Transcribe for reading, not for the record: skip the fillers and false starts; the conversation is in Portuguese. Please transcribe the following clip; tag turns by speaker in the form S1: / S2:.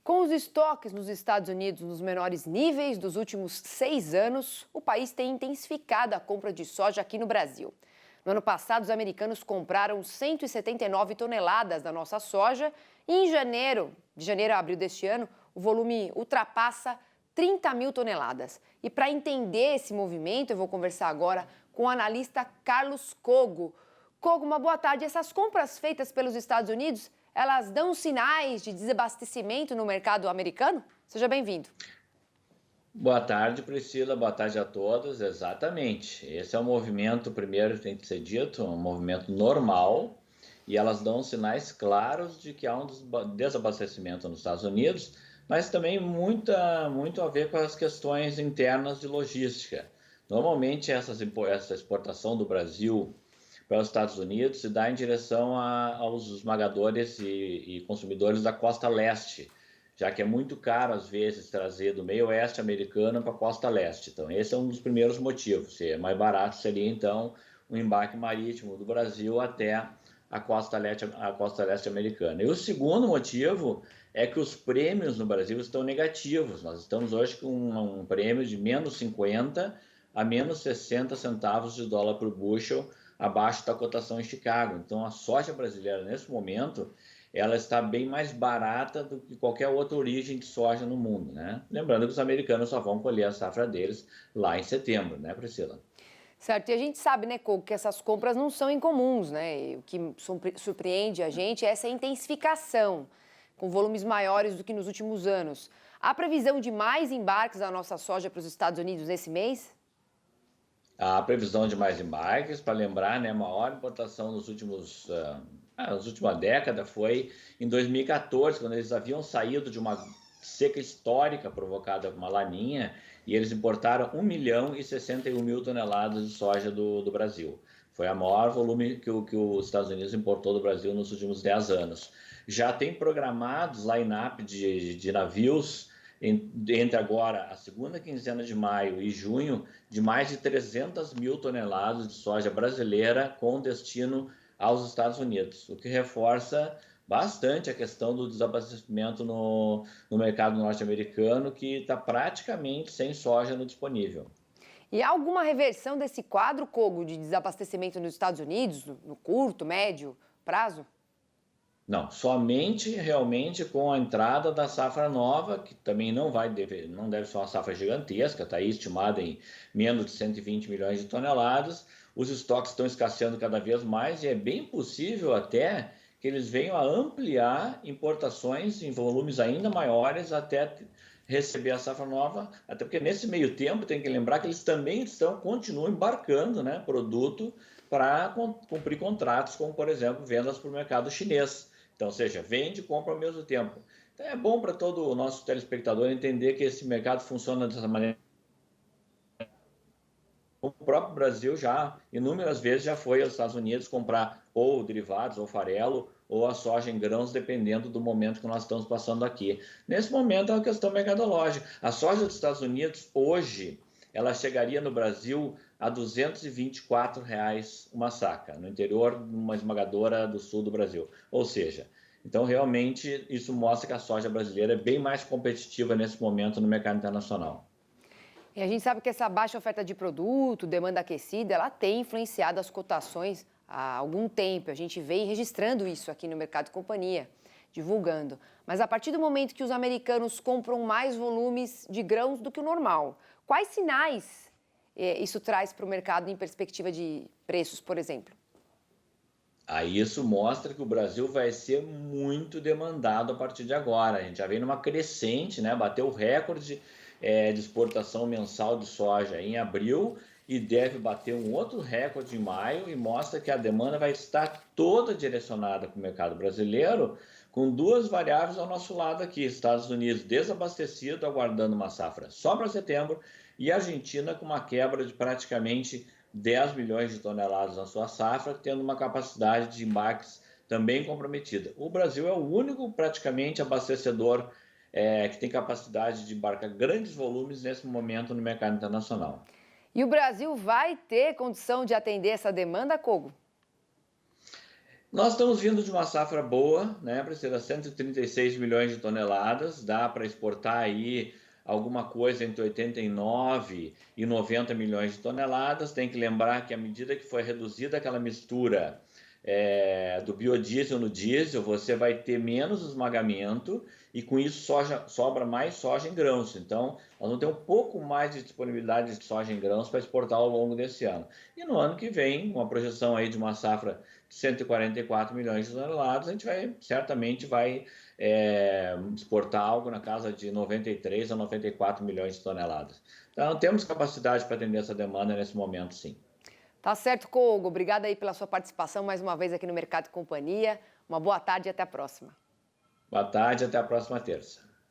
S1: Com os estoques nos Estados Unidos nos menores níveis dos últimos 6 anos, o país tem intensificado a compra de soja aqui no Brasil. No ano passado, os americanos compraram 179 toneladas da nossa soja e em janeiro, de janeiro a abril deste ano, o volume ultrapassa 30 mil toneladas. E para entender esse movimento, eu vou conversar agora com o analista Carlos Cogo. Cogo, uma boa tarde. Essas compras feitas pelos Estados Unidos, elas dão sinais de desabastecimento no mercado americano? Seja bem-vindo.
S2: Boa tarde, Priscila. Boa tarde a todos. Exatamente. Esse é um movimento, primeiro tem que ser dito, um movimento normal e elas dão sinais claros de que há um desabastecimento nos Estados Unidos, mas também muito a ver com as questões internas de logística. Normalmente essa exportação do Brasil para os Estados Unidos se dá em direção aos esmagadores e consumidores da costa leste, já que é muito caro, às vezes, trazer do meio oeste americano para a costa leste. Então, esse é um dos primeiros motivos. Se é mais barato, seria, então, o embarque marítimo do Brasil até a costa leste americana. E o segundo motivo é que os prêmios no Brasil estão negativos. Nós estamos hoje com um prêmio de menos 50 a menos 60 centavos de dólar por bushel, abaixo da cotação em Chicago. Então, a soja brasileira, nesse momento, ela está bem mais barata do que qualquer outra origem de soja no mundo, né? Lembrando que os americanos só vão colher a safra deles lá em setembro, né, Priscila?
S1: Certo, e a gente sabe, né, Cogo, que essas compras não são incomuns, né? E o que surpreende a gente é essa intensificação, com volumes maiores do que nos últimos anos. Há previsão de mais embarques da nossa soja para os Estados Unidos nesse mês?
S2: A previsão de mais embarques, para lembrar, né, a maior importação nas última década foi em 2014, quando eles haviam saído de uma seca histórica provocada por uma laninha e eles importaram 1.061.000 toneladas de soja do Brasil. Foi o maior volume que os Estados Unidos importou do Brasil nos últimos 10 anos. Já tem programados line-up de navios entre agora a segunda quinzena de maio e junho, de mais de 300 mil toneladas de soja brasileira com destino aos Estados Unidos, o que reforça bastante a questão do desabastecimento no mercado norte-americano, que está praticamente sem soja no disponível.
S1: E há alguma reversão desse quadro, Cogo, de desabastecimento nos Estados Unidos, no curto, médio prazo?
S2: Não, somente realmente com a entrada da safra nova, que também não deve ser uma safra gigantesca, está aí estimada em menos de 120 milhões de toneladas. Os estoques estão escasseando cada vez mais e é bem possível até que eles venham a ampliar importações em volumes ainda maiores até receber a safra nova, até porque nesse meio tempo tem que lembrar que eles também continuam embarcando, né, produto para cumprir contratos, como por exemplo vendas para o mercado chinês. Então, ou seja, vende e compra ao mesmo tempo. Então, é bom para todo o nosso telespectador entender que esse mercado funciona dessa maneira. O próprio Brasil já, inúmeras vezes, já foi aos Estados Unidos comprar ou derivados, ou farelo, ou a soja em grãos, dependendo do momento que nós estamos passando aqui. Nesse momento é uma questão mercadológica. A soja dos Estados Unidos, hoje, ela chegaria no Brasil a R$ 224 uma saca, no interior de uma esmagadora do sul do Brasil. Ou seja, então realmente isso mostra que a soja brasileira é bem mais competitiva nesse momento no mercado internacional.
S1: E a gente sabe que essa baixa oferta de produto, demanda aquecida, ela tem influenciado as cotações há algum tempo. A gente vem registrando isso aqui no Mercado e Companhia, divulgando. Mas a partir do momento que os americanos compram mais volumes de grãos do que o normal, quais sinais isso traz para o mercado em perspectiva de preços, por exemplo?
S2: Aí isso mostra que o Brasil vai ser muito demandado a partir de agora. A gente já vem numa crescente, né? Bateu o recorde de exportação mensal de soja em abril e deve bater um outro recorde em maio e mostra que a demanda vai estar toda direcionada para o mercado brasileiro, com duas variáveis ao nosso lado aqui: Estados Unidos desabastecido, aguardando uma safra só para setembro, e a Argentina com uma quebra de praticamente 10 milhões de toneladas na sua safra, tendo uma capacidade de embarques também comprometida. O Brasil é o único praticamente abastecedor que tem capacidade de embarcar grandes volumes nesse momento no mercado internacional.
S1: E o Brasil vai ter condição de atender essa demanda, Cogo?
S2: Nós estamos vindo de uma safra boa, né, Priscila? 136 milhões de toneladas, dá para exportar aí alguma coisa entre 89 e 90 milhões de toneladas. Tem que lembrar que à medida que foi reduzida aquela mistura do biodiesel no diesel, você vai ter menos esmagamento e com isso sobra mais soja em grãos. Então, nós vamos ter um pouco mais de disponibilidade de soja em grãos para exportar ao longo desse ano. E no ano que vem, uma projeção aí de uma safra de 144 milhões de toneladas, a gente certamente vai exportar algo na casa de 93 a 94 milhões de toneladas. Então, temos capacidade para atender essa demanda nesse momento, sim.
S1: Tá certo, Kogo. Obrigada aí pela sua participação mais uma vez aqui no Mercado e Companhia. Uma boa tarde e até a próxima.
S2: Boa tarde, até a próxima terça.